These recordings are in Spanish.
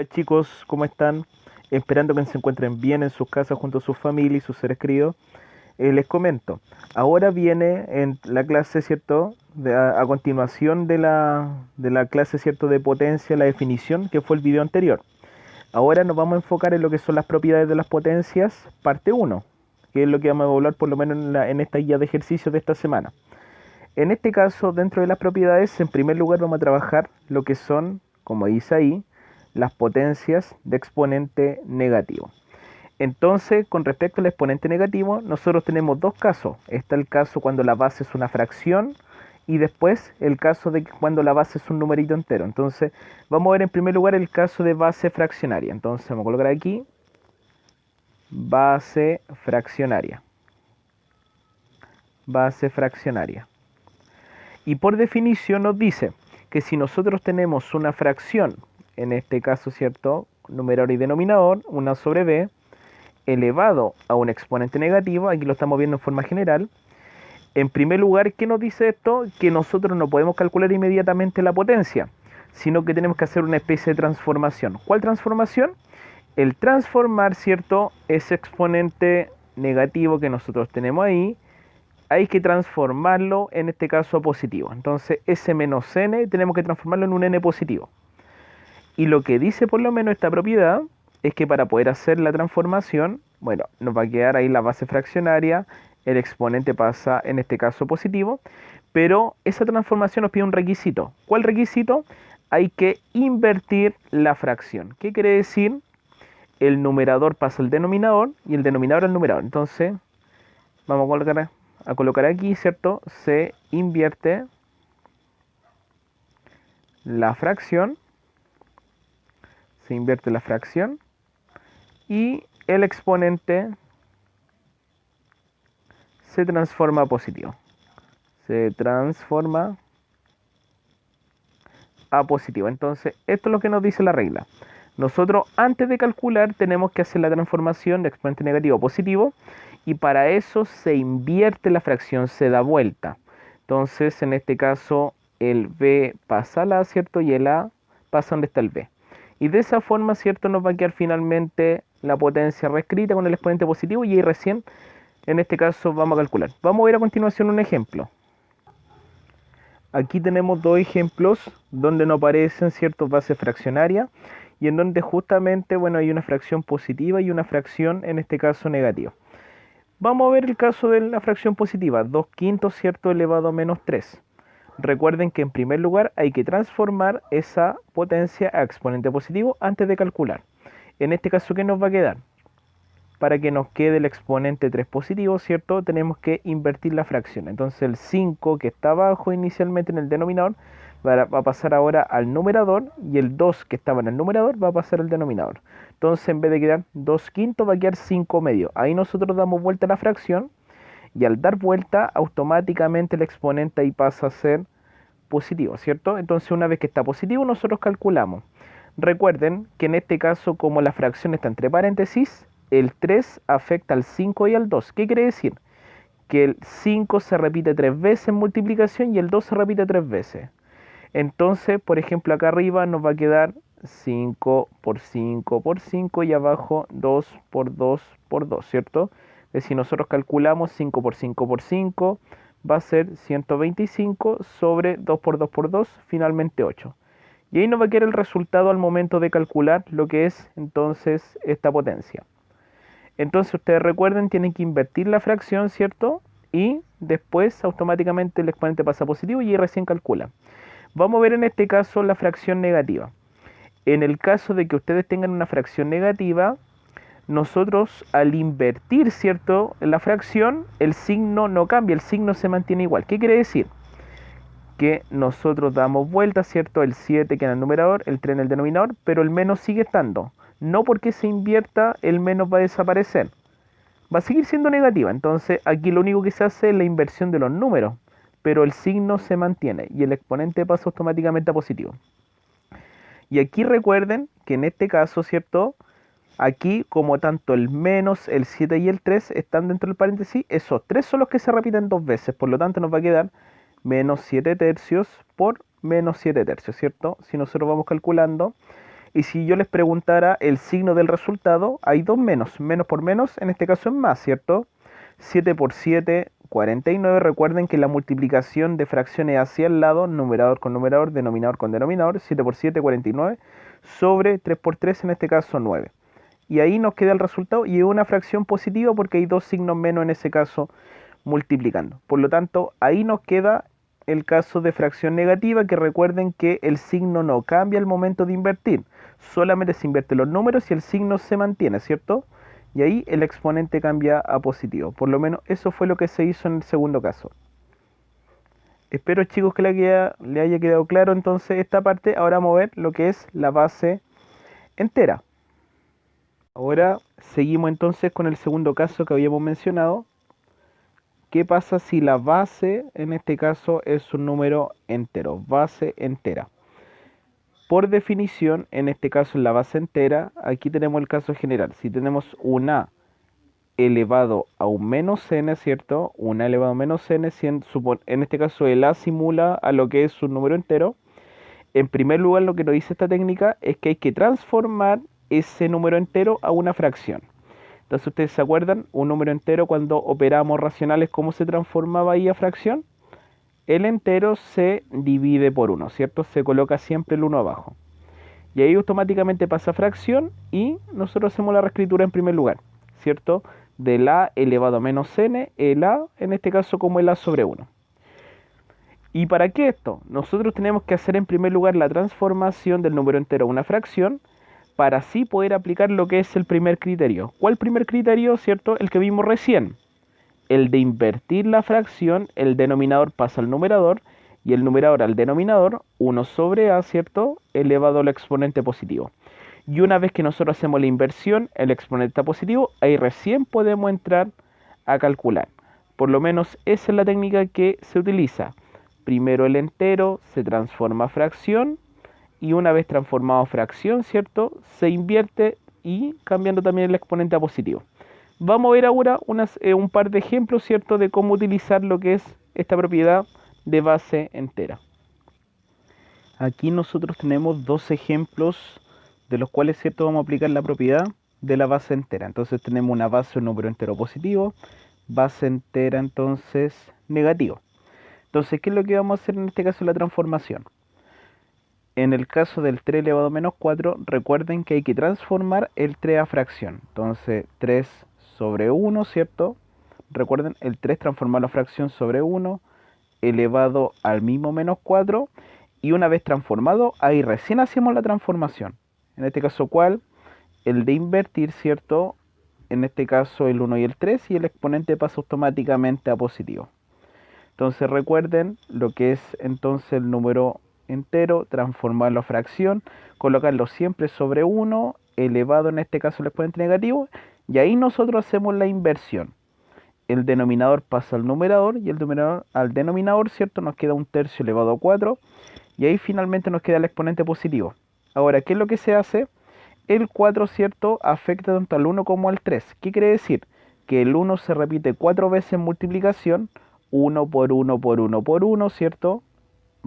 chicos, ¿cómo están? Esperando que se encuentren bien en sus casas junto a sus familias y sus seres queridos. Les comento, ahora viene en la clase, ¿cierto? A continuación de la clase, ¿cierto? De potencia, la definición, que fue el video anterior. Ahora nos vamos a enfocar en lo que son las propiedades de las potencias, parte uno, que es lo que vamos a hablar por lo menos en esta guía de ejercicios de esta semana. En este caso, dentro de las propiedades, en primer lugar vamos a trabajar lo que son, como dice ahí, las potencias de exponente negativo. Entonces, con respecto al exponente negativo, nosotros tenemos dos casos. Está el caso cuando la base es una fracción y después el caso de cuando la base es un numerito entero. Entonces, vamos a ver en primer lugar el caso de base fraccionaria. Entonces, vamos a colocar aquí base fraccionaria. Base fraccionaria. Y por definición nos dice que si nosotros tenemos una fracción, en este caso, ¿cierto? Numerador y denominador, 1 sobre b, elevado a un exponente negativo, aquí lo estamos viendo en forma general. En primer lugar, ¿qué nos dice esto? Que nosotros no podemos calcular inmediatamente la potencia, sino que tenemos que hacer una especie de transformación. ¿Cuál transformación? El transformar, ¿cierto? Ese exponente negativo que nosotros tenemos ahí, hay que transformarlo en este caso a positivo. Entonces s menos n tenemos que transformarlo en un n positivo. Y lo que dice por lo menos esta propiedad es que para poder hacer la transformación, bueno, nos va a quedar ahí la base fraccionaria, el exponente pasa en este caso positivo, pero esa transformación nos pide un requisito. ¿Cuál requisito? Hay que invertir la fracción. ¿Qué quiere decir? El numerador pasa al denominador y el denominador al numerador. Entonces, vamos a colocar aquí, ¿cierto? Se invierte la fracción. Se invierte la fracción. Y el exponente se transforma a positivo. Se transforma a positivo. Entonces, esto es lo que nos dice la regla. Nosotros, antes de calcular, tenemos que hacer la transformación de exponente negativo a positivo. Y para eso se invierte la fracción, se da vuelta. Entonces, en este caso, el b pasa al a, ¿cierto? Y el a pasa donde está el b. Y de esa forma, ¿cierto? Nos va a quedar finalmente la potencia reescrita con el exponente positivo. Y ahí recién, en este caso, vamos a calcular. Vamos a ver a continuación un ejemplo. Aquí tenemos dos ejemplos donde nos aparecen ciertas bases fraccionarias y en donde justamente, bueno, hay una fracción positiva y una fracción, en este caso, negativa. Vamos a ver el caso de la fracción positiva, 2 quintos, ¿cierto? Elevado a menos 3. Recuerden que en primer lugar hay que transformar esa potencia a exponente positivo antes de calcular. En este caso, ¿qué nos va a quedar? Para que nos quede el exponente 3 positivo, ¿cierto? Tenemos que invertir la fracción. Entonces el 5 que está abajo inicialmente en el denominador va a pasar ahora al numerador y el 2 que estaba en el numerador va a pasar al denominador. Entonces en vez de quedar 2 quintos va a quedar 5 medios. Ahí nosotros damos vuelta a la fracción y al dar vuelta automáticamente el exponente ahí pasa a ser positivo, ¿cierto? Entonces una vez que está positivo nosotros calculamos. Recuerden que en este caso, como la fracción está entre paréntesis, el 3 afecta al 5 y al 2. ¿Qué quiere decir? Que el 5 se repite 3 veces en multiplicación y el 2 se repite 3 veces. Entonces, por ejemplo, acá arriba nos va a quedar 5 por 5 por 5 y abajo 2 por 2 por 2, ¿cierto? Si nosotros calculamos 5 por 5 por 5, va a ser 125 sobre 2 por 2 por 2, finalmente 8. Y ahí nos va a quedar el resultado al momento de calcular lo que es entonces esta potencia. Entonces ustedes recuerden, tienen que invertir la fracción, ¿cierto? Y después automáticamente el exponente pasa a positivo y ahí recién calcula. Vamos a ver en este caso la fracción negativa. En el caso de que ustedes tengan una fracción negativa, nosotros al invertir, ¿cierto? La fracción, el signo no cambia, el signo se mantiene igual. ¿Qué quiere decir? Que nosotros damos vuelta, ¿cierto? El 7 queda en el numerador, el 3 en el denominador, pero el menos sigue estando. No porque se invierta, el menos va a desaparecer. Va a seguir siendo negativa. Entonces aquí lo único que se hace es la inversión de los números, pero el signo se mantiene y el exponente pasa automáticamente a positivo. Y aquí recuerden que en este caso, ¿cierto? Aquí, como tanto el menos, el 7 y el 3 están dentro del paréntesis, esos 3 son los que se repiten dos veces. Por lo tanto, nos va a quedar menos 7 tercios por menos 7 tercios, ¿cierto? Si nosotros vamos calculando, Y si yo les preguntara el signo del resultado, hay dos menos. Menos por menos, en este caso es más, ¿cierto? 7 por 7, 49. Recuerden que la multiplicación de fracciones hacia el lado, numerador con numerador, denominador con denominador, 7 por 7, 49, sobre 3 por 3, en este caso 9. Y ahí nos queda el resultado y es una fracción positiva porque hay dos signos menos en ese caso multiplicando. Por lo tanto, ahí nos queda el caso de fracción negativa, que recuerden que el signo no cambia al momento de invertir, solamente se invierten los números y el signo se mantiene, ¿cierto? Y ahí el exponente cambia a positivo. Por lo menos eso fue lo que se hizo en el segundo caso. Espero, chicos, que le haya quedado claro entonces esta parte. Ahora vamos a ver lo que es la base entera. Ahora seguimos entonces con el segundo caso que habíamos mencionado. ¿Qué pasa si la base, en este caso, es un número entero? Base entera. Por definición, en este caso en la base entera, aquí tenemos el caso general. Si tenemos un a elevado a un menos n, ¿cierto? Un a elevado a menos n, en este caso el a simula a lo que es un número entero. En primer lugar, lo que nos dice esta técnica es que hay que transformar ese número entero a una fracción. Entonces, ¿ustedes se acuerdan? Un número entero, cuando operamos racionales, ¿cómo se transformaba ahí a fracción? El entero se divide por 1, ¿cierto? Se coloca siempre el 1 abajo. Y ahí automáticamente pasa a fracción y nosotros hacemos la reescritura en primer lugar, ¿cierto? Del a elevado a menos n, el a, en este caso, como el a sobre 1. ¿Y para qué esto? Nosotros tenemos que hacer en primer lugar la transformación del número entero a una fracción, para así poder aplicar lo que es el primer criterio. ¿Cuál primer criterio, cierto? El que vimos recién. El de invertir la fracción, el denominador pasa al numerador y el numerador al denominador, 1 sobre a, ¿cierto? Elevado al exponente positivo. Y una vez que nosotros hacemos la inversión, el exponente está positivo, ahí recién podemos entrar a calcular. Por lo menos esa es la técnica que se utiliza. Primero el entero se transforma a fracción, y una vez transformado a fracción, ¿cierto? Se invierte y cambiando también el exponente a positivo. Vamos a ver ahora un par de ejemplos, ¿cierto? De cómo utilizar lo que es esta propiedad de base entera. Aquí nosotros tenemos dos ejemplos de los cuales, ¿cierto? Vamos a aplicar la propiedad de la base entera. Entonces tenemos una base, un número entero positivo, base entera entonces negativo. Entonces, ¿qué es lo que vamos a hacer en este caso? La transformación. En el caso del 3 elevado a menos 4, recuerden que hay que transformar el 3 a fracción. Entonces, 3 sobre 1, ¿cierto? Recuerden, el 3 transformarlo a fracción sobre 1, elevado al mismo menos 4. Y una vez transformado, ahí recién hacemos la transformación. En este caso, ¿cuál? El de invertir, ¿cierto? En este caso, el 1 y el 3, y el exponente pasa automáticamente a positivo. Entonces, recuerden lo que es entonces el número entero, transformarlo a fracción, colocarlo siempre sobre 1, elevado en este caso el exponente negativo, y ahí nosotros hacemos la inversión. El denominador pasa al numerador y el numerador al denominador, ¿cierto? Nos queda un tercio elevado a 4, y ahí finalmente nos queda el exponente positivo. Ahora, ¿qué es lo que se hace? El 4, ¿cierto? Afecta tanto al 1 como al 3. ¿Qué quiere decir? Que el 1 se repite 4 veces en multiplicación, 1 por 1 por 1 por 1, ¿cierto?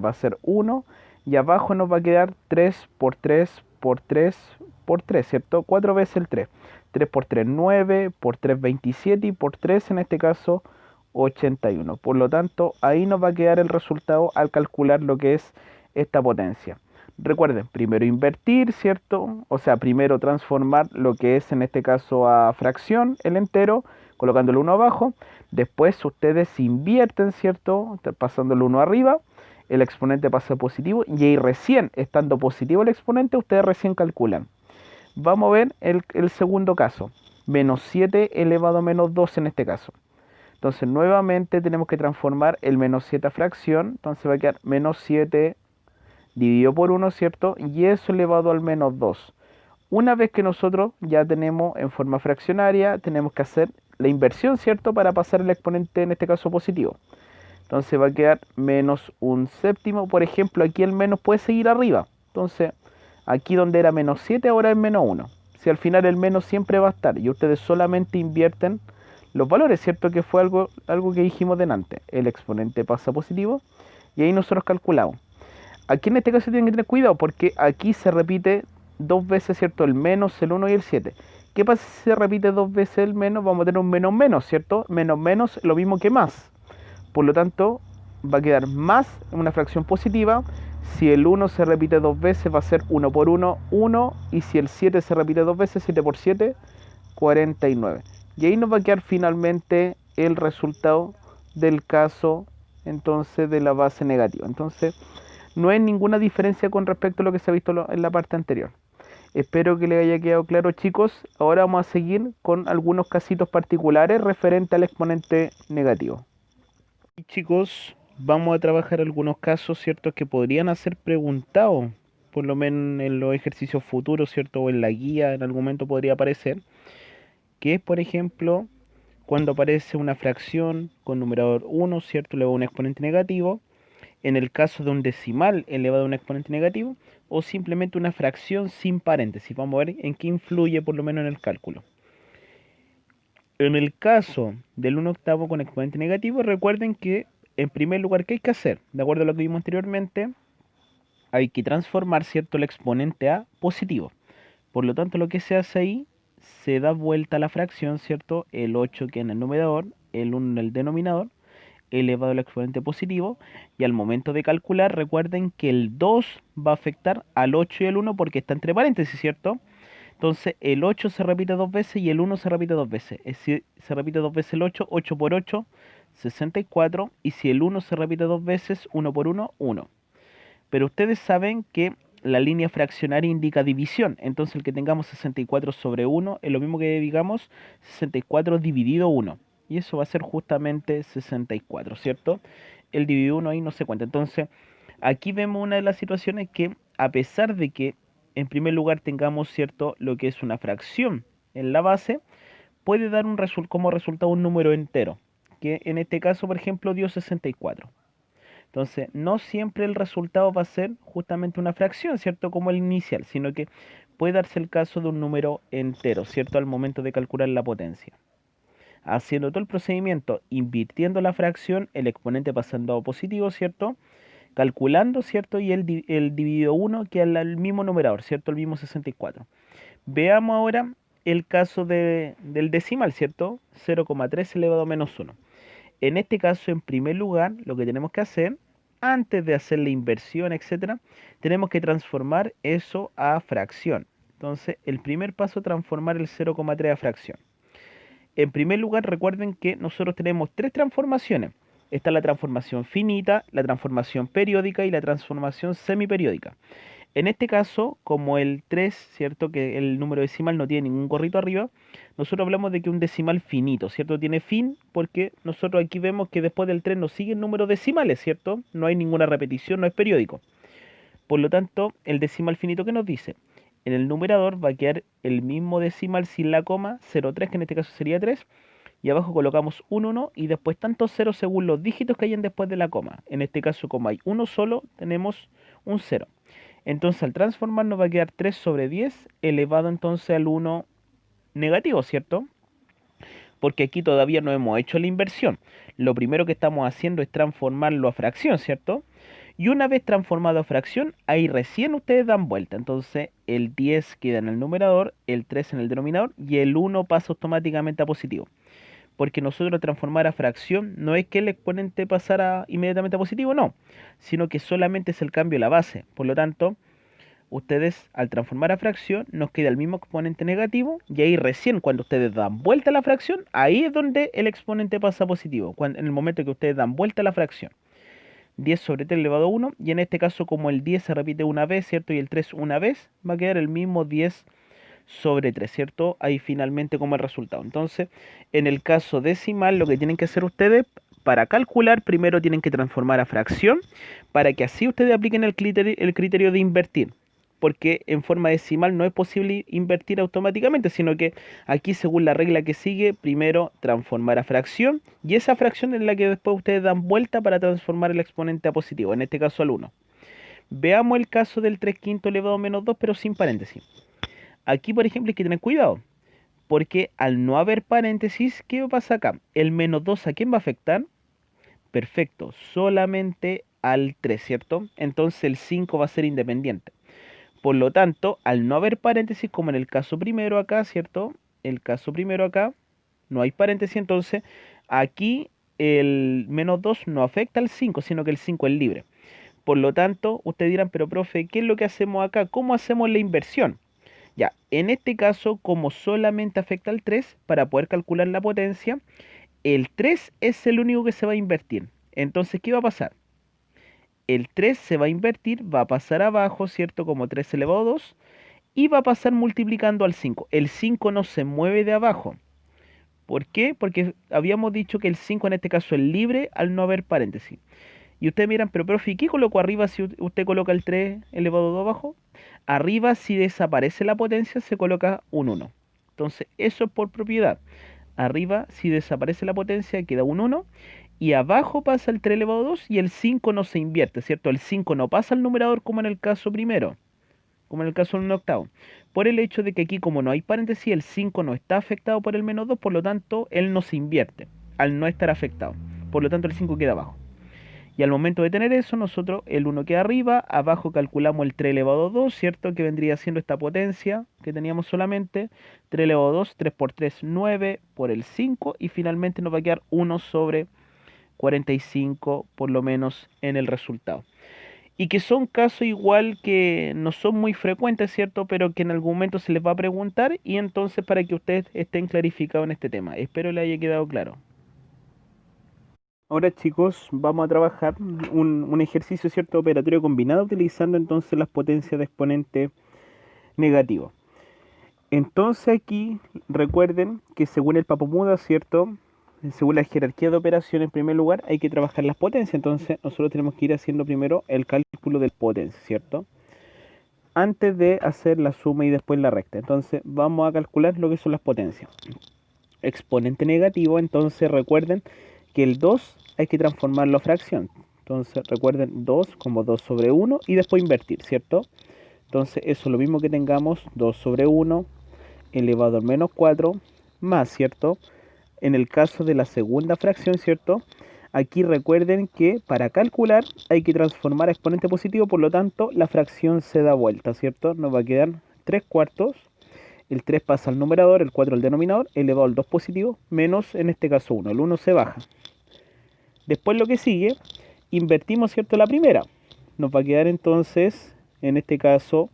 Va a ser 1, y abajo nos va a quedar 3 por 3 por 3 por 3, ¿cierto? 4 veces el 3. 3 por 3, 9, por 3, 27, y por 3, en este caso, 81. Por lo tanto, ahí nos va a quedar el resultado al calcular lo que es esta potencia. Recuerden, primero invertir, ¿cierto? O sea, primero transformar lo que es, en este caso, a fracción, el entero, colocando el 1 abajo. Después ustedes invierten, ¿cierto? Pasando el 1 arriba. El exponente pasa positivo y ahí recién, estando positivo el exponente, ustedes recién calculan. Vamos a ver el segundo caso. Menos 7 elevado a menos 2 en este caso. Entonces nuevamente tenemos que transformar el menos 7 a fracción. Entonces va a quedar menos 7 dividido por 1, ¿cierto? Y eso elevado al menos 2. Una vez que nosotros ya tenemos en forma fraccionaria, tenemos que hacer la inversión, ¿cierto? Para pasar el exponente, en este caso positivo. Entonces va a quedar menos un séptimo. Por ejemplo, aquí el menos puede seguir arriba. Entonces, aquí donde era menos 7, ahora es menos 1. Si al final el menos siempre va a estar y ustedes solamente invierten los valores, ¿cierto? Que fue algo que dijimos delante. El exponente pasa positivo y ahí nosotros calculamos. Aquí en este caso tienen que tener cuidado porque aquí se repite dos veces, ¿cierto? El menos, el 1 y el 7. ¿Qué pasa si se repite dos veces el menos? Vamos a tener un menos menos, ¿cierto? Menos menos lo mismo que más. Por lo tanto, va a quedar más una fracción positiva. Si el 1 se repite dos veces, va a ser 1 por 1, 1. Y si el 7 se repite dos veces, 7 por 7, 49. Y ahí nos va a quedar finalmente el resultado del caso entonces de la base negativa. Entonces, no hay ninguna diferencia con respecto a lo que se ha visto en la parte anterior. Espero que les haya quedado claro, chicos. Ahora vamos a seguir con algunos casitos particulares referente al exponente negativo. Y chicos, vamos a trabajar algunos casos, ¿cierto? Que podrían ser preguntados, por lo menos en los ejercicios futuros, ¿cierto? O en la guía en algún momento podría aparecer. Que es, por ejemplo, cuando aparece una fracción con numerador 1, ¿cierto? Luego un exponente negativo. En el caso de un decimal elevado a un exponente negativo. O simplemente una fracción sin paréntesis. Vamos a ver en qué influye por lo menos en el cálculo. En el caso del 1/8 con exponente negativo, recuerden que en primer lugar, ¿qué hay que hacer? De acuerdo a lo que vimos anteriormente, hay que transformar, ¿cierto?, el exponente a positivo. Por lo tanto, lo que se hace ahí, se da vuelta a la fracción, ¿cierto? El 8 que en el numerador, el 1 en el denominador, elevado al exponente positivo, y al momento de calcular, recuerden que el 2 va a afectar al 8 y el 1 porque está entre paréntesis, ¿cierto? Entonces el 8 se repite dos veces y el 1 se repite dos veces. Es decir, se repite dos veces el 8, 8 por 8, 64. Y si el 1 se repite dos veces, 1 por 1, 1. Pero ustedes saben que la línea fraccionaria indica división. Entonces el que tengamos 64 sobre 1 es lo mismo que digamos 64 dividido 1. Y eso va a ser justamente 64, ¿cierto? El dividido 1 ahí no se cuenta. Entonces aquí vemos una de las situaciones que, a pesar de que en primer lugar tengamos, ¿cierto?, lo que es una fracción en la base, puede dar como resultado un número entero, que en este caso, por ejemplo, dio 64. Entonces, no siempre el resultado va a ser justamente una fracción, ¿cierto?, como el inicial, sino que puede darse el caso de un número entero, ¿cierto?, al momento de calcular la potencia. Haciendo todo el procedimiento, invirtiendo la fracción, el exponente pasando a positivo, ¿cierto?, calculando, ¿cierto? Y el dividido 1 que es el mismo numerador, ¿cierto? El mismo 64. Veamos ahora el caso del decimal, ¿cierto? 0,3 elevado a menos 1. En este caso, en primer lugar, lo que tenemos que hacer, antes de hacer la inversión, etcétera, tenemos que transformar eso a fracción. Entonces, el primer paso es transformar el 0,3 a fracción. En primer lugar, recuerden que nosotros tenemos tres transformaciones. Está la transformación finita, la transformación periódica y la transformación semiperiódica. En este caso, como el 3, ¿cierto?, que el número decimal no tiene ningún gorrito arriba, nosotros hablamos de que un decimal finito, ¿cierto? Tiene fin porque nosotros aquí vemos que después del 3 nos siguen números decimales, ¿cierto? No hay ninguna repetición, no es periódico. Por lo tanto, el decimal finito que nos dice, en el numerador va a quedar el mismo decimal sin la coma, 0,3, que en este caso sería 3, y abajo colocamos un 1 y después tantos ceros según los dígitos que hayan después de la coma. En este caso, como hay uno solo, tenemos un 0. Entonces al transformar nos va a quedar 3 sobre 10 elevado entonces al 1 negativo, ¿cierto? Porque aquí todavía no hemos hecho la inversión. Lo primero que estamos haciendo es transformarlo a fracción, ¿cierto? Y una vez transformado a fracción, ahí recién ustedes dan vuelta. Entonces el 10 queda en el numerador, el 3 en el denominador y el 1 pasa automáticamente a positivo. Porque nosotros transformar a fracción no es que el exponente pasara inmediatamente a positivo, no, sino que solamente es el cambio de la base. Por lo tanto, ustedes al transformar a fracción nos queda el mismo exponente negativo y ahí recién cuando ustedes dan vuelta a la fracción, ahí es donde el exponente pasa a positivo, en el momento que ustedes dan vuelta a la fracción. 10 sobre 3 elevado a 1 y en este caso como el 10 se repite una vez, ¿cierto? Y el 3 una vez, va a quedar el mismo 10 sobre 3, ¿cierto? Ahí finalmente como el resultado. Entonces, en el caso decimal, lo que tienen que hacer ustedes para calcular, primero tienen que transformar a fracción para que así ustedes apliquen el criterio de invertir. Porque en forma decimal no es posible invertir automáticamente, sino que aquí según la regla que sigue, primero transformar a fracción y esa fracción es la que después ustedes dan vuelta para transformar el exponente a positivo, en este caso al 1. Veamos el caso del 3 quinto elevado a menos 2, pero sin paréntesis. Aquí, por ejemplo, hay que tener cuidado, porque al no haber paréntesis, ¿qué pasa acá? El menos 2, ¿a quién va a afectar? Perfecto, solamente al 3, ¿cierto? Entonces el 5 va a ser independiente. Por lo tanto, al no haber paréntesis, como en el caso primero acá, ¿cierto? El caso primero acá, no hay paréntesis, entonces aquí el menos 2 no afecta al 5 sino que el 5 es libre. Por lo tanto, ustedes dirán, pero profe, ¿qué es lo que hacemos acá? ¿Cómo hacemos la inversión? Ya, en este caso, como solamente afecta al 3 para poder calcular la potencia, el 3 es el único que se va a invertir. Entonces, ¿qué va a pasar? El 3 se va a invertir, va a pasar abajo, ¿cierto? Como 3 elevado a 2, y va a pasar multiplicando al 5. El 5 no se mueve de abajo. ¿Por qué? Porque habíamos dicho que el 5 en este caso es libre al no haber paréntesis. Y ustedes miran, pero profe, ¿y qué coloco arriba si usted coloca el 3 elevado a 2 abajo? Arriba, si desaparece la potencia, se coloca un 1. Entonces, eso es por propiedad. Arriba, si desaparece la potencia, queda un 1. Y abajo pasa el 3 elevado a 2 y el 5 no se invierte, ¿cierto? El 5 no pasa al numerador como en el caso primero, como en el caso de un octavo. Por el hecho de que aquí, como no hay paréntesis, el 5 no está afectado por el menos 2, por lo tanto, él no se invierte al no estar afectado. Por lo tanto, el 5 queda abajo. Y al momento de tener eso, nosotros el 1 queda arriba, abajo calculamos el 3 elevado a 2, ¿cierto? Que vendría siendo esta potencia que teníamos solamente. 3 elevado a 2, 3 por 3, 9 por el 5, y finalmente nos va a quedar 1 sobre 45 por lo menos en el resultado. Y que son casos igual que no son muy frecuentes, ¿cierto? Pero que en algún momento se les va a preguntar, y entonces para que ustedes estén clarificados en este tema. Espero les haya quedado claro. Ahora chicos, vamos a trabajar un ejercicio, ¿cierto? Operatorio combinado utilizando entonces las potencias de exponente negativo. Entonces aquí recuerden que según el Papamuda, ¿cierto? Según la jerarquía de operación, en primer lugar hay que trabajar las potencias. Entonces nosotros tenemos que ir haciendo primero el cálculo de potencia, ¿cierto? Antes de hacer la suma y después la recta. Entonces vamos a calcular lo que son las potencias. Exponente negativo, entonces recuerden que el 2 hay que transformarlo a fracción. Entonces recuerden 2 como 2 sobre 1 y después invertir, ¿cierto? Entonces eso es lo mismo que tengamos 2 sobre 1 elevado al menos 4 más, ¿cierto? En el caso de la segunda fracción, ¿cierto? Aquí recuerden que para calcular hay que transformar a exponente positivo, por lo tanto la fracción se da vuelta, ¿cierto? Nos va a quedar 3 cuartos, el 3 pasa al numerador, el 4 al denominador, elevado al 2 positivo, menos en este caso 1, el 1 se baja. Después lo que sigue, invertimos, ¿cierto? La primera, nos va a quedar entonces, en este caso,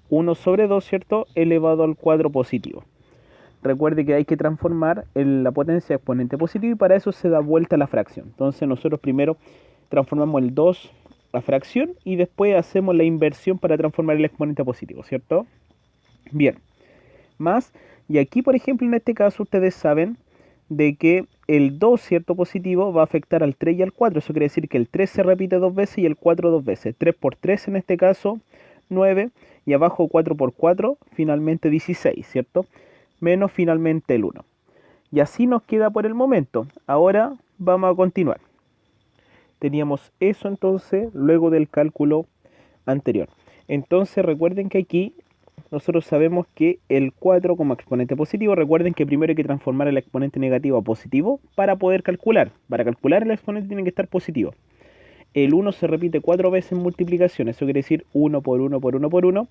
1 sobre 2, ¿cierto? Elevado al cuadro positivo. Recuerde que hay que transformar la potencia a exponente positivo y para eso se da vuelta la fracción. Entonces nosotros primero transformamos el 2 a fracción y después hacemos la inversión para transformar el exponente a positivo, ¿cierto? Bien, más, y aquí por ejemplo en este caso ustedes saben de que el 2, ¿cierto? Positivo va a afectar al 3 y al 4. Eso quiere decir que el 3 se repite dos veces y el 4 dos veces. 3 por 3 en este caso, 9. Y abajo 4 por 4, finalmente 16, ¿cierto? Menos finalmente el 1. Y así nos queda por el momento. Ahora vamos a continuar. Teníamos eso entonces luego del cálculo anterior. Entonces recuerden que aquí nosotros sabemos que el 4 como exponente positivo, recuerden que primero hay que transformar el exponente negativo a positivo para poder calcular. Para calcular el exponente tiene que estar positivo. El 1 se repite 4 veces en multiplicación, eso quiere decir 1 por 1 por 1 por 1,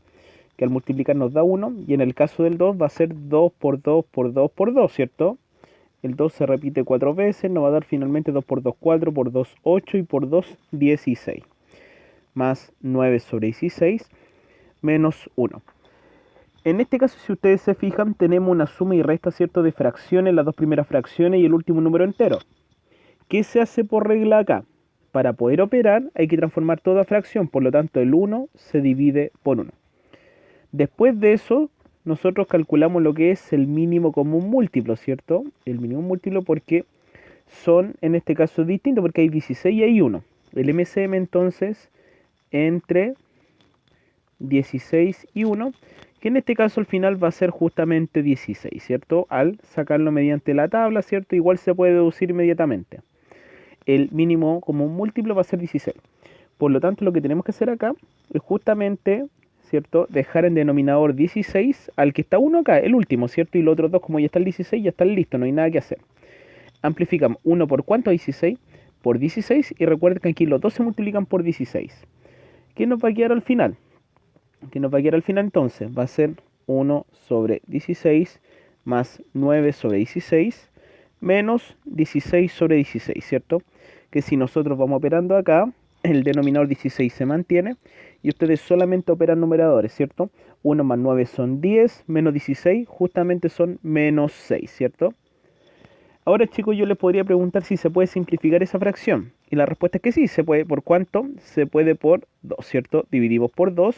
que al multiplicar nos da 1, y en el caso del 2 va a ser 2 por 2 por 2 por 2, ¿cierto? El 2 se repite 4 veces, nos va a dar finalmente 2 por 2, 4, por 2, 8 y por 2, 16. Más 9 sobre 16, menos 1. En este caso, si ustedes se fijan, tenemos una suma y resta, ¿cierto?, de fracciones, las dos primeras fracciones y el último número entero. ¿Qué se hace por regla acá? Para poder operar hay que transformar toda fracción, por lo tanto el 1 se divide por 1. Después de eso, nosotros calculamos lo que es el mínimo común múltiplo, ¿cierto? El mínimo múltiplo porque son, en este caso, distintos, porque hay 16 y hay 1. El MCM entonces, entre 16 y 1, que en este caso al final va a ser justamente 16, ¿cierto? Al sacarlo mediante la tabla, ¿cierto? Igual se puede deducir inmediatamente. El mínimo común múltiplo va a ser 16. Por lo tanto, lo que tenemos que hacer acá es justamente, ¿cierto?, dejar en denominador 16 al que está 1 acá, el último, ¿cierto? Y los otros dos, como ya está el 16, ya están listos, no hay nada que hacer. Amplificamos 1 por ¿cuánto? 16 por 16, y recuerden que aquí los dos se multiplican por 16. ¿Qué nos va a quedar al final? que nos va a quedar al final entonces va a ser 1 sobre 16 más 9 sobre 16 menos 16 sobre 16, ¿cierto? Que si nosotros vamos operando acá, el denominador 16 se mantiene y ustedes solamente operan numeradores, ¿cierto? 1 más 9 son 10, menos 16 justamente son menos 6, ¿cierto? Ahora, chicos, yo les podría preguntar si se puede simplificar esa fracción. Y la respuesta es que sí, se puede. ¿Por cuánto? Se puede por 2, ¿cierto? Dividimos por 2.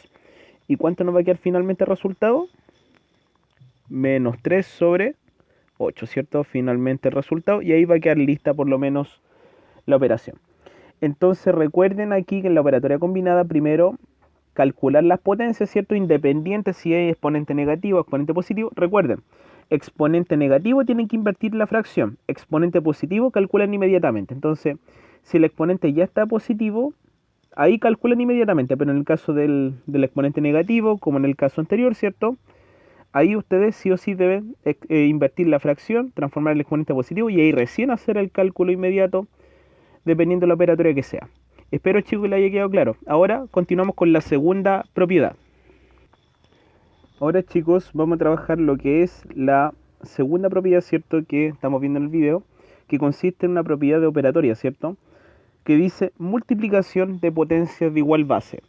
¿Y cuánto nos va a quedar finalmente el resultado? Menos 3 sobre 8, ¿cierto? Finalmente el resultado. Y ahí va a quedar lista por lo menos la operación. Entonces recuerden aquí que en la operatoria combinada primero calcular las potencias, ¿cierto? Independiente si es exponente negativo o exponente positivo. Recuerden, exponente negativo tienen que invertir la fracción. Exponente positivo calculan inmediatamente. Entonces, si el exponente ya está positivo, ahí calculan inmediatamente. Pero en el caso del exponente negativo, como en el caso anterior, ¿cierto? Ahí ustedes sí o sí deben invertir la fracción, transformar el exponente positivo y ahí recién hacer el cálculo inmediato dependiendo de la operatoria que sea. Espero, chicos, que le haya quedado claro. Ahora continuamos con la segunda propiedad. Ahora, chicos, vamos a trabajar lo que es la segunda propiedad, ¿cierto? Que estamos viendo en el video, que consiste en una propiedad de operatoria, ¿cierto? Que dice multiplicación de potencias de igual base.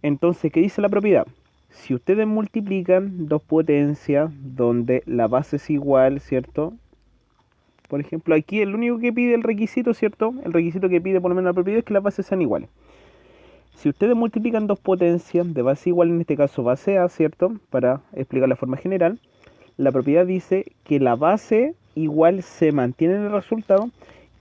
Entonces, ¿qué dice la propiedad? Si ustedes multiplican dos potencias donde la base es igual, ¿cierto? Por ejemplo, aquí el único que pide el requisito, ¿cierto? El requisito que pide por lo menos la propiedad es que las bases sean iguales. Si ustedes multiplican dos potencias de base igual, en este caso base A, ¿cierto? Para explicar la forma general, la propiedad dice que la base igual se mantiene en el resultado.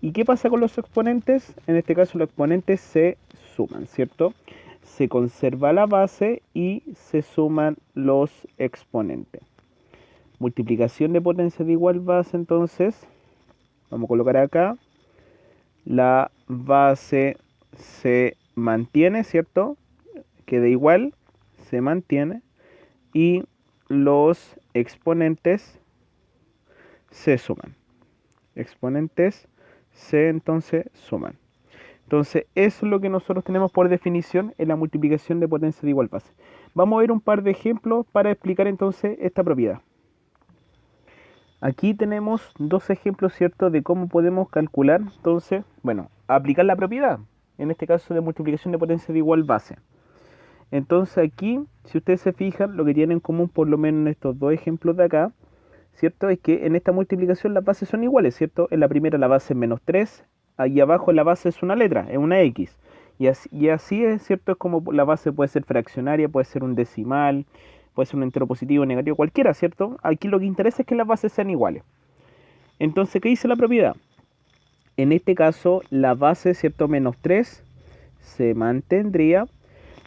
¿Y qué pasa con los exponentes? En este caso los exponentes se suman, ¿cierto? Se conserva la base y se suman los exponentes. Multiplicación de potencias de igual base, entonces, vamos a colocar acá, la base se mantiene, ¿cierto? Queda igual, se mantiene, y los exponentes se suman. Exponentes se entonces suman. Entonces, eso es lo que nosotros tenemos por definición en la multiplicación de potencias de igual base. Vamos a ver un par de ejemplos para explicar entonces esta propiedad. Aquí tenemos dos ejemplos, ¿cierto?, de cómo podemos calcular, entonces, bueno, aplicar la propiedad, en este caso de multiplicación de potencias de igual base. Entonces aquí, si ustedes se fijan, lo que tienen en común, por lo menos en estos dos ejemplos de acá, ¿cierto?, es que en esta multiplicación las bases son iguales, ¿cierto? En la primera la base es menos 3, ahí abajo la base es una letra, es una X. Y así es, ¿cierto? Es como la base puede ser fraccionaria, puede ser un decimal, puede ser un entero positivo, negativo, cualquiera, ¿cierto? Aquí lo que interesa es que las bases sean iguales. Entonces, ¿qué dice la propiedad? En este caso, la base, ¿cierto? Menos 3 se mantendría.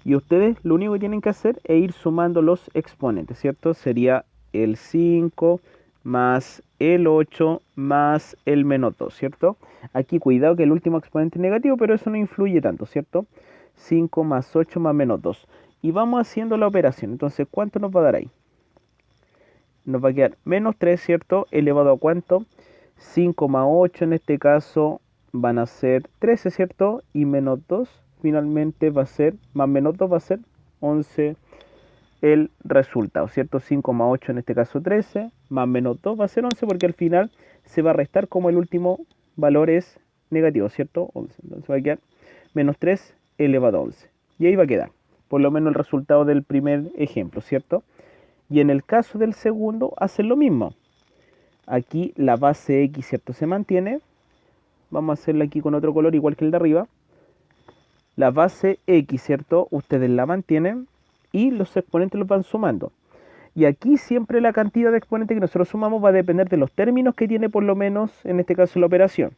Y ustedes lo único que tienen que hacer es ir sumando los exponentes, ¿cierto? Sería el 5 más el 8 más el menos 2, ¿cierto? Aquí cuidado que el último exponente es negativo, pero eso no influye tanto, ¿cierto? 5 más 8 más menos 2. Y vamos haciendo la operación. Entonces, ¿cuánto nos va a dar ahí? Nos va a quedar menos 3, ¿cierto? ¿Elevado a cuánto? 5 más 8 en este caso van a ser 13, ¿cierto? Y menos 2 finalmente va a ser, más menos 2 va a ser 11 el resultado, ¿cierto? 5 más 8 en este caso 13, más menos 2 va a ser 11 porque al final se va a restar como el último valor es negativo, ¿cierto? 11. Entonces va a quedar menos 3 elevado a 11. Y ahí va a quedar, por lo menos el resultado del primer ejemplo, ¿cierto? Y en el caso del segundo hacen lo mismo. Aquí la base X, ¿cierto? Se mantiene. Vamos a hacerla aquí con otro color igual que el de arriba. La base X, ¿cierto? Ustedes la mantienen y los exponentes los van sumando. Y aquí siempre la cantidad de exponentes que nosotros sumamos va a depender de los términos que tiene por lo menos, en este caso, la operación.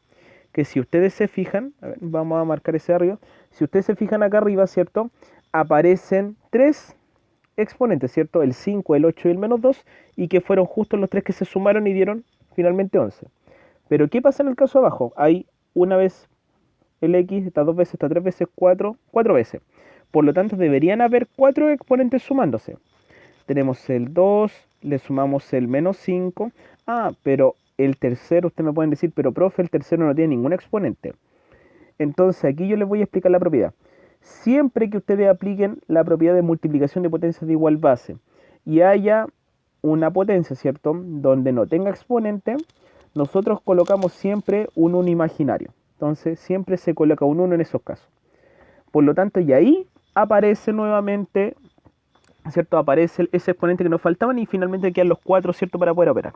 Que si ustedes se fijan, a ver, vamos a marcar ese arriba. Si ustedes se fijan acá arriba, ¿cierto? Aparecen tres exponentes, ¿cierto? El 5, el 8 y el menos 2, y que fueron justo los tres que se sumaron y dieron finalmente 11. Pero ¿qué pasa en el caso abajo? Hay una vez el X, está dos veces, está tres veces, cuatro veces. Por lo tanto, deberían haber cuatro exponentes sumándose. Tenemos el 2, le sumamos el menos 5. Ah, pero el tercero, ustedes me pueden decir, pero profe, el tercero no tiene ningún exponente. Entonces, aquí yo les voy a explicar la propiedad. Siempre que ustedes apliquen la propiedad de multiplicación de potencias de igual base y haya una potencia, ¿cierto?, donde no tenga exponente, nosotros colocamos siempre un 1 imaginario. Entonces siempre se coloca un 1 en esos casos. Por lo tanto, y ahí aparece nuevamente, ¿cierto? Aparece ese exponente que nos faltaban y finalmente quedan los 4, ¿cierto?, para poder operar.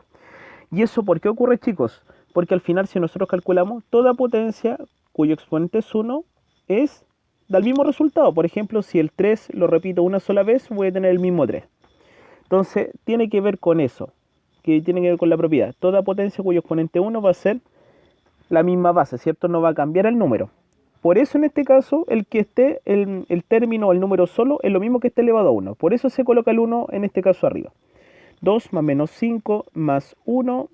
¿Y eso por qué ocurre, chicos? Porque al final, si nosotros calculamos, toda potencia cuyo exponente es 1 da el mismo resultado. Por ejemplo, si el 3 lo repito una sola vez, voy a tener el mismo 3. Entonces, tiene que ver con eso, que tiene que ver con la propiedad. Toda potencia cuyo exponente 1 va a ser la misma base, ¿cierto? No va a cambiar el número. Por eso en este caso el que esté el término o el número solo es lo mismo que esté elevado a 1. Por eso se coloca el 1 en este caso arriba. 2 más menos 5 más 1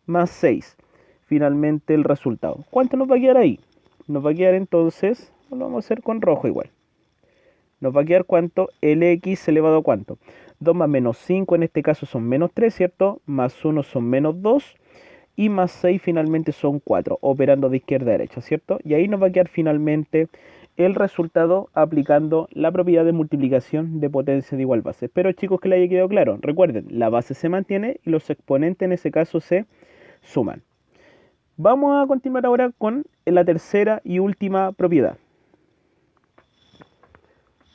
más 6. Finalmente el resultado. ¿Cuánto nos va a quedar ahí? Nos va a quedar entonces, lo vamos a hacer con rojo igual. Nos va a quedar cuánto, Lx elevado a cuánto. 2 más menos 5 en este caso son menos 3, ¿cierto? Más 1 son menos 2. Y más 6 finalmente son 4, operando de izquierda a derecha, ¿cierto? Y ahí nos va a quedar finalmente el resultado aplicando la propiedad de multiplicación de potencia de igual base. Espero, chicos, que les haya quedado claro. Recuerden, la base se mantiene y los exponentes en ese caso se suman. Vamos a continuar ahora con la tercera y última propiedad.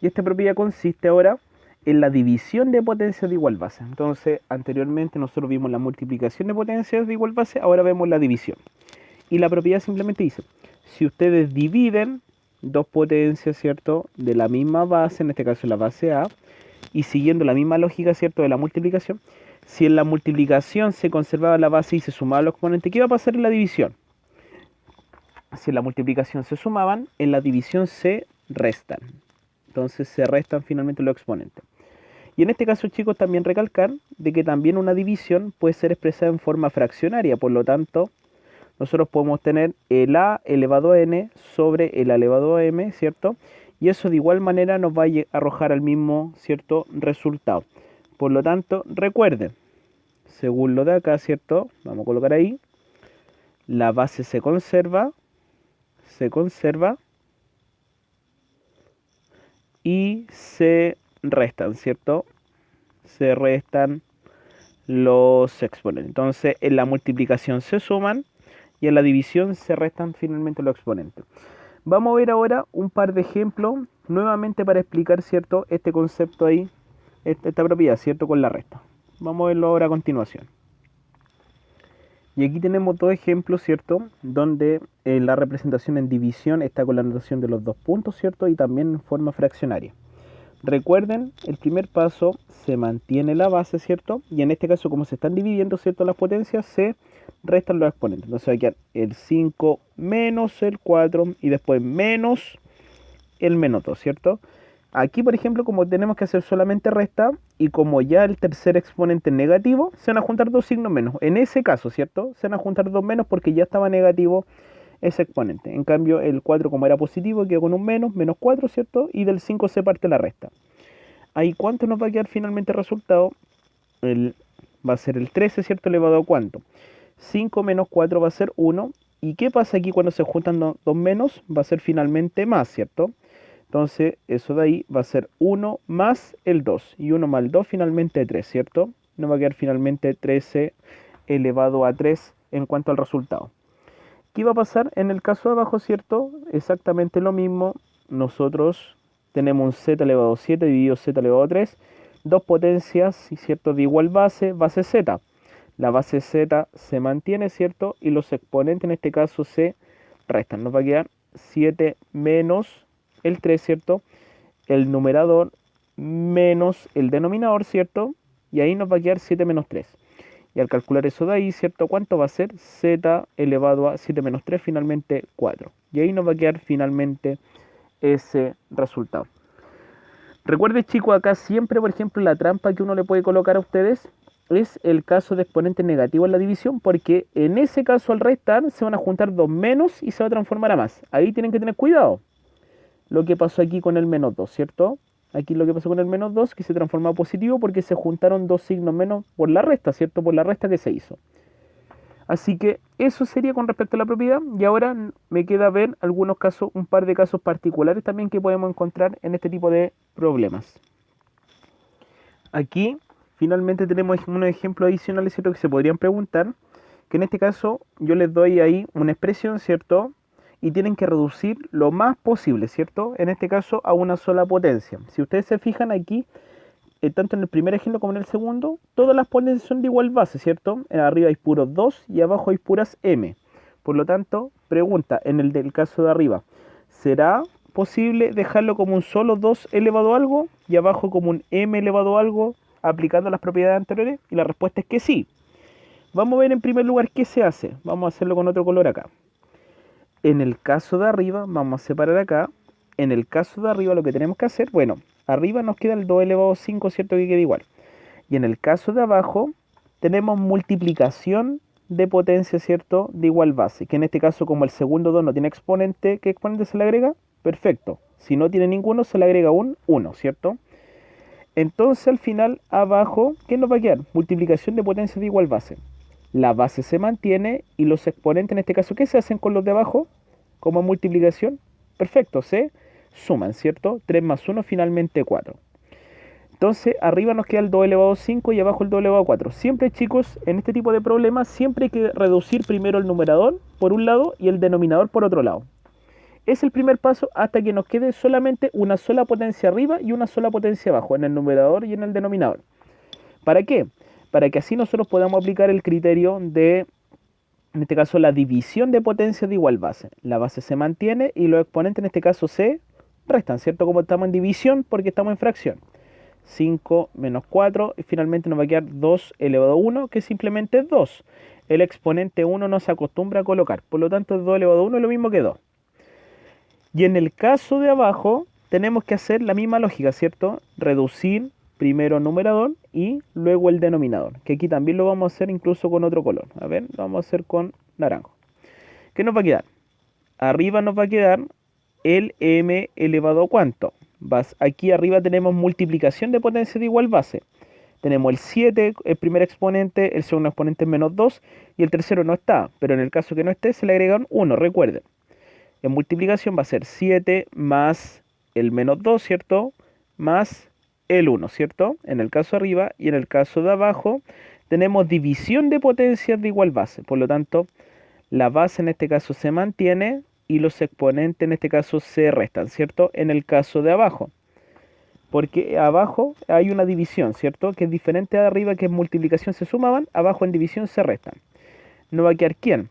Y esta propiedad consiste ahora en la división de potencias de igual base. Entonces, anteriormente nosotros vimos la multiplicación de potencias de igual base, ahora vemos la división. Y la propiedad simplemente dice, si ustedes dividen dos potencias, ¿cierto?, de la misma base, en este caso la base A, y siguiendo la misma lógica, ¿cierto?, de la multiplicación, si en la multiplicación se conservaba la base y se sumaban los exponentes, ¿qué iba a pasar en la división? Si en la multiplicación se sumaban, en la división se restan. Entonces se restan finalmente los exponentes. Y en este caso, chicos, también recalcar de que también una división puede ser expresada en forma fraccionaria. Por lo tanto, nosotros podemos tener el a elevado a n sobre el a elevado a m, ¿cierto? Y eso de igual manera nos va a arrojar al mismo, ¿cierto?, resultado. Por lo tanto, recuerden, según lo de acá, ¿cierto?, vamos a colocar ahí, la base se conserva y se restan, ¿cierto? Se restan los exponentes. Entonces, en la multiplicación se suman y en la división se restan finalmente los exponentes. Vamos a ver ahora un par de ejemplos nuevamente para explicar, ¿cierto?, este concepto ahí, esta propiedad, ¿cierto?, con la resta. Vamos a verlo ahora a continuación. Y aquí tenemos dos ejemplos, ¿cierto?, donde la representación en división está con la notación de los dos puntos, ¿cierto?, y también en forma fraccionaria. Recuerden, el primer paso se mantiene la base, ¿cierto? Y en este caso, como se están dividiendo, ¿cierto?, las potencias, se restan los exponentes. Entonces va a quedar el 5 menos el 4 y después menos el menos 2, ¿cierto? Aquí, por ejemplo, como tenemos que hacer solamente resta y como ya el tercer exponente es negativo, se van a juntar dos signos menos. En ese caso, ¿cierto?, se van a juntar dos menos porque ya estaba negativo ese exponente. En cambio, el 4 como era positivo, quedó con un menos 4, ¿cierto? Y del 5 se parte la resta. Ahí, ¿cuánto nos va a quedar finalmente el resultado? Va a ser el 13, ¿cierto?, elevado a ¿cuánto? 5 menos 4 va a ser 1. ¿Y qué pasa aquí cuando se juntan dos menos? Va a ser finalmente más, ¿cierto? Entonces, eso de ahí va a ser 1 más el 2. Y 1 más el 2 finalmente 3, ¿cierto? Nos va a quedar finalmente 13 elevado a 3 en cuanto al resultado. ¿Qué va a pasar en el caso de abajo, cierto? Exactamente lo mismo. Nosotros tenemos un z elevado a 7 dividido z elevado a 3. Dos potencias, ¿cierto?, de igual base, base z. La base z se mantiene, ¿cierto? Y los exponentes en este caso se restan. Nos va a quedar 7 menos el 3, ¿cierto? El numerador menos el denominador, ¿cierto? Y ahí nos va a quedar 7 menos 3. Y al calcular eso de ahí, ¿cierto?, ¿cuánto va a ser? Z elevado a 7 menos 3, finalmente 4. Y ahí nos va a quedar finalmente ese resultado. Recuerden, chicos, acá siempre, por ejemplo, la trampa que uno le puede colocar a ustedes es el caso de exponente negativo en la división, porque en ese caso al restar se van a juntar dos menos y se va a transformar a más. Ahí tienen que tener cuidado. Lo que pasó aquí con el menos 2, ¿cierto? Aquí lo que pasó con el menos 2, que se transformó a positivo porque se juntaron dos signos menos por la resta, ¿cierto? Por la resta que se hizo. Así que eso sería con respecto a la propiedad. Y ahora me queda ver algunos casos, un par de casos particulares también que podemos encontrar en este tipo de problemas. Aquí finalmente tenemos unos ejemplos adicionales, ¿cierto?, que se podrían preguntar, que en este caso yo les doy ahí una expresión, ¿cierto?, y tienen que reducir lo más posible, ¿cierto?, en este caso a una sola potencia. Si ustedes se fijan aquí, tanto en el primer ejemplo como en el segundo, todas las potencias son de igual base, ¿cierto? Arriba hay puros 2 y abajo hay puras m. Por lo tanto, pregunta, en el del caso de arriba, ¿será posible dejarlo como un solo 2 elevado a algo y abajo como un m elevado a algo, aplicando las propiedades anteriores? Y la respuesta es que sí. Vamos a ver en primer lugar qué se hace. Vamos a hacerlo con otro color acá. En el caso de arriba, vamos a separar acá. En el caso de arriba lo que tenemos que hacer, bueno, arriba nos queda el 2 elevado a 5, ¿cierto?, que queda igual. Y en el caso de abajo tenemos multiplicación de potencia, ¿cierto?, de igual base, que en este caso, como el segundo 2 no tiene exponente, ¿qué exponente se le agrega? Perfecto. Si no tiene ninguno, se le agrega un 1, ¿cierto? Entonces al final abajo, ¿qué nos va a quedar? Multiplicación de potencia de igual base. La base se mantiene y los exponentes, en este caso, ¿qué se hacen con los de abajo? Como multiplicación. Perfecto, se suman, ¿cierto? 3 más 1, finalmente 4. Entonces, arriba nos queda el 2 elevado a 5 y abajo el 2 elevado a 4. Siempre, chicos, en este tipo de problemas, siempre hay que reducir primero el numerador por un lado y el denominador por otro lado. Es el primer paso hasta que nos quede solamente una sola potencia arriba y una sola potencia abajo, en el numerador y en el denominador. ¿Para qué? Para que así nosotros podamos aplicar el criterio de, en este caso, la división de potencias de igual base. La base se mantiene y los exponentes, en este caso, se restan, ¿cierto? Como estamos en división, porque estamos en fracción. 5 menos 4, y finalmente nos va a quedar 2 elevado a 1, que simplemente es 2. El exponente 1 no se acostumbra a colocar, por lo tanto 2 elevado a 1 es lo mismo que 2. Y en el caso de abajo tenemos que hacer la misma lógica, ¿cierto? Reducir primero numerador y luego el denominador, que aquí también lo vamos a hacer incluso con otro color. A ver, lo vamos a hacer con naranjo. ¿Qué nos va a quedar? Arriba nos va a quedar el m elevado a ¿cuánto? Aquí arriba tenemos multiplicación de potencia de igual base. Tenemos el 7, el primer exponente, el segundo exponente es menos 2 y el tercero no está, pero en el caso que no esté se le agregan 1, recuerden. En multiplicación va a ser 7 más el menos 2, ¿cierto? Más el 1, ¿cierto? En el caso de arriba, y en el caso de abajo tenemos división de potencias de igual base. Por lo tanto, la base en este caso se mantiene y los exponentes en este caso se restan, ¿cierto? En el caso de abajo. Porque abajo hay una división, ¿cierto? Que es diferente de arriba, que en multiplicación se sumaban, abajo en división se restan. ¿No va a quedar quién?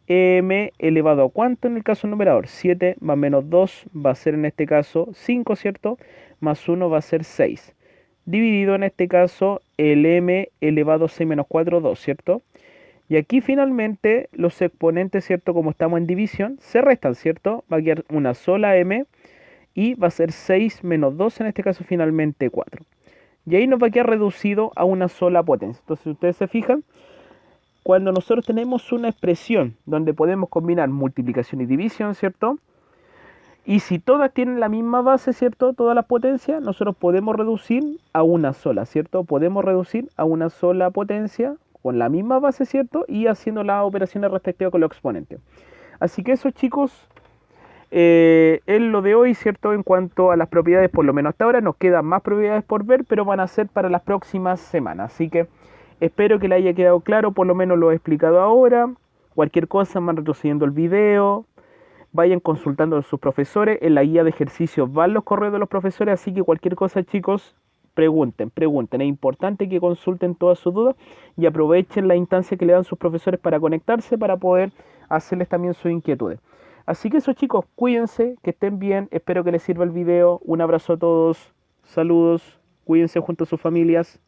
M elevado a ¿cuánto en el caso numerador? 7 más menos 2 va a ser en este caso 5, ¿cierto? Más 1 va a ser 6. Dividido en este caso el M elevado a 6 menos 4, 2, ¿cierto? Y aquí finalmente los exponentes, ¿cierto? Como estamos en división, se restan, ¿cierto? Va a quedar una sola M y va a ser 6 menos 2, en este caso finalmente 4. Y ahí nos va a quedar reducido a una sola potencia. Entonces, si ustedes se fijan, cuando nosotros tenemos una expresión donde podemos combinar multiplicación y división, ¿cierto? Y si todas tienen la misma base, ¿cierto? Todas las potencias, nosotros podemos reducir a una sola, ¿cierto? Podemos reducir a una sola potencia con la misma base, ¿cierto? Y haciendo las operaciones respectivas con los exponentes. Así que eso, chicos, es lo de hoy, ¿cierto? En cuanto a las propiedades, por lo menos hasta ahora, nos quedan más propiedades por ver, pero van a ser para las próximas semanas. Así que espero que le haya quedado claro, por lo menos lo he explicado ahora. Cualquier cosa, van retrocediendo el video. Vayan consultando a sus profesores. En la guía de ejercicios van los correos de los profesores, así que cualquier cosa, chicos, pregunten. Es importante que consulten todas sus dudas y aprovechen la instancia que le dan sus profesores para conectarse, para poder hacerles también sus inquietudes. Así que eso, chicos, cuídense, que estén bien. Espero que les sirva el video. Un abrazo a todos. Saludos. Cuídense junto a sus familias.